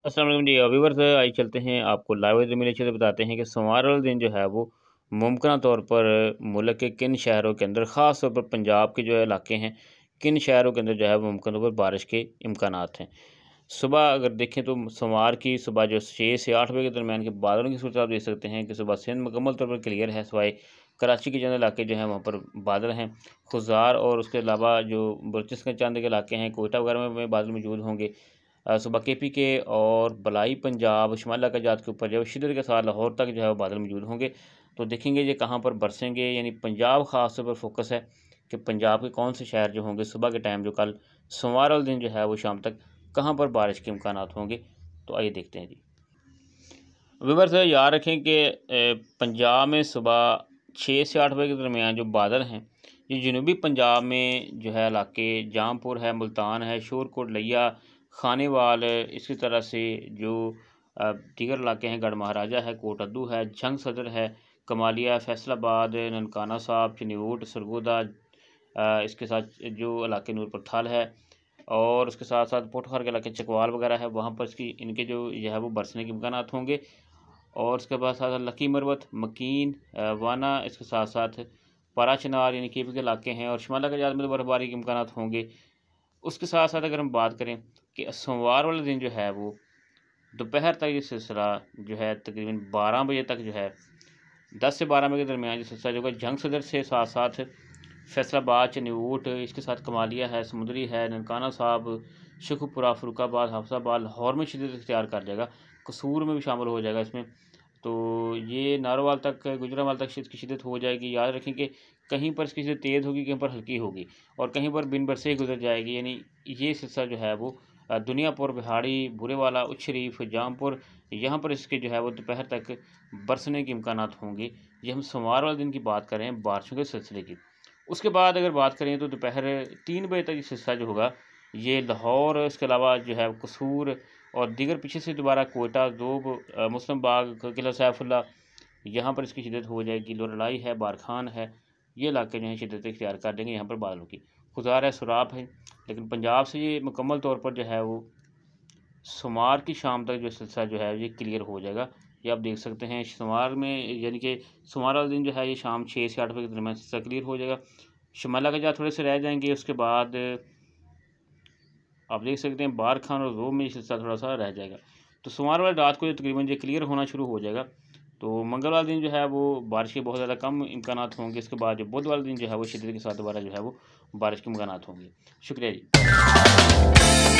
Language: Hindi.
अस्सलाम वालेकुम जी व्यूअर्स, आइए चलते हैं आपको लाइव ज़मीन से बताते हैं कि सोमवार वाले दिन जो है वो मुमकिन तौर पर मुल्क के किन शहरों के अंदर ख़ास तौर पर पंजाब के जो है इलाके हैं, किन शहरों के अंदर जो है वो मुमकिन तौर पर बारिश के इम्कानात हैं। सुबह अगर देखें तो सोमवार की सुबह जो 6 से 8 बजे के दरमियान के बादलों की सूरत आप देख सकते हैं कि सुबह सिंध मुकम्मल तौर पर क्लियर है, सिवाय कराची के चंद इलाके जो हैं वहाँ पर बादल हैं। खुज़ार और उसके अलावा जो बलूचिस्तान के चंद के इलाके हैं, कोयटा वगैरह में बादल मौजूद होंगे। सुबह केपी के और बलाई पंजाब, शिमाला इलाकाजात के ऊपर जो है शिद्दत के साथ लाहौर तक जो है वो बादल मौजूद होंगे। तो देखेंगे ये कहाँ पर बरसेंगे, यानी पंजाब ख़ास तौर पर फोकस है कि पंजाब के कौन से शहर जो होंगे सुबह के टाइम, जो कल सोमवार वाले दिन जो है वो शाम तक कहाँ पर बारिश के इम्कानात होंगे। तो आइए देखते हैं जी। व्यूअर्स, याद रखें कि पंजाब में सुबह 6 से 8 बजे के दरमियान जो बादल हैं, ये जनूबी पंजाब में जो है इलाके जामपुर है, मुल्तान है, शोरकोट, लिया, खानेवाल, इसी तरह से जो दीगर इलाके हैं, गढ़ महाराजा है, कोट अद्दू है, जंग सदर है, कमालिया, फैसलाबाद, ननकाना साहब, चनीवूट, सरगोदा, इसके साथ जो इलाके नूरपुर थाल है, और उसके साथ साथ पोटखर के इलाके चकवाल वगैरह है, वहाँ पर इसकी इनके जो है वो बरसने के इम्कानात होंगे। और उसके बाद साथ लकी मरवत, मकीन, वाना, इसके साथ साथ पारा चनार यानी केपी के इलाके हैं, और शिमाला के में तो बर्फबारी के इम्कानात होंगे। उसके साथ साथ अगर हम बात करें कि सोमवार वाले दिन जो है वो दोपहर तक ये सिलसिला जो है तकरीबन 12 बजे तक जो है 10 से 12 बजे के दरमियान ये सिलसिला जो है जंग सदर से साथ साथ फैसलाबाद, चनीऊट, इसके साथ कमालिया है, समुंदरी है, ननकाना साहब, शेखुपुरा, फरुखाबाद, हफ्साबाद, लाहौर में शिदत इख्तियार कर जाएगा, कसूर में भी शामिल हो जाएगा इसमें। तो ये नारोवाल तक, गुजरावाल तक इसकी शिदत हो जाएगी। याद रखें कि कहीं पर इसकी शिदत तेज़ होगी, कहीं पर हल्की होगी, और कहीं पर बिन बरसे ही गुजर जाएगी। यानी ये सिलसिला जो है वो दुनियापुर, बिहाड़ी, बुरेवाला, उच्च शरीफ, जामपुर, यहाँ पर इसके जो है वो दोपहर तक बरसने के इम्कानात होंगे। ये हम सोमवार वाले दिन की बात कर रहे हैं बारिशों के सिलसिले की। उसके बाद अगर बात करें तो दोपहर 3 बजे तक ये सिलसिला जो होगा ये लाहौर, इसके अलावा जो है कसूर और दीगर पीछे से दोबारा कोयटा, दोब, मुस्लिम बाग, किला सैफुल्ला, यहाँ पर इसकी शिदत हो जाएगी। लोरलाई है, बारखान है, ये इलाके जो हैं शिदत इख्तियार कर देंगे यहाँ पर बादलों की। खुदार है, सुराब है, लेकिन पंजाब से ये मुकम्मल तौर पर जो है वो सोमवार की शाम तक जो सिलसिला जो है ये क्लियर हो जाएगा। ये आप देख सकते हैं सोमवार में, यानी कि सोमवार वाले दिन जो है ये शाम 6 से 8 बजे के दरमियान सिलसिला क्लियर हो जाएगा। शिमला के जहाँ थोड़े से रह जाएंगे, उसके बाद आप देख सकते हैं बारखान और रोम में सिलसिला थोड़ा सा रह जाएगा। तो सोमवार वाली रात को ये तकरीबन ये क्लियर होना शुरू हो जाएगा। तो मंगलवार दिन जो है वो बारिश के बहुत ज़्यादा कम इम्कानात होंगे। इसके बाद जो बुध वाले दिन जो है वो शिद्दत के साथ दोबारा जो है वो बारिश के इम्कानात होंगे। शुक्रिया जी।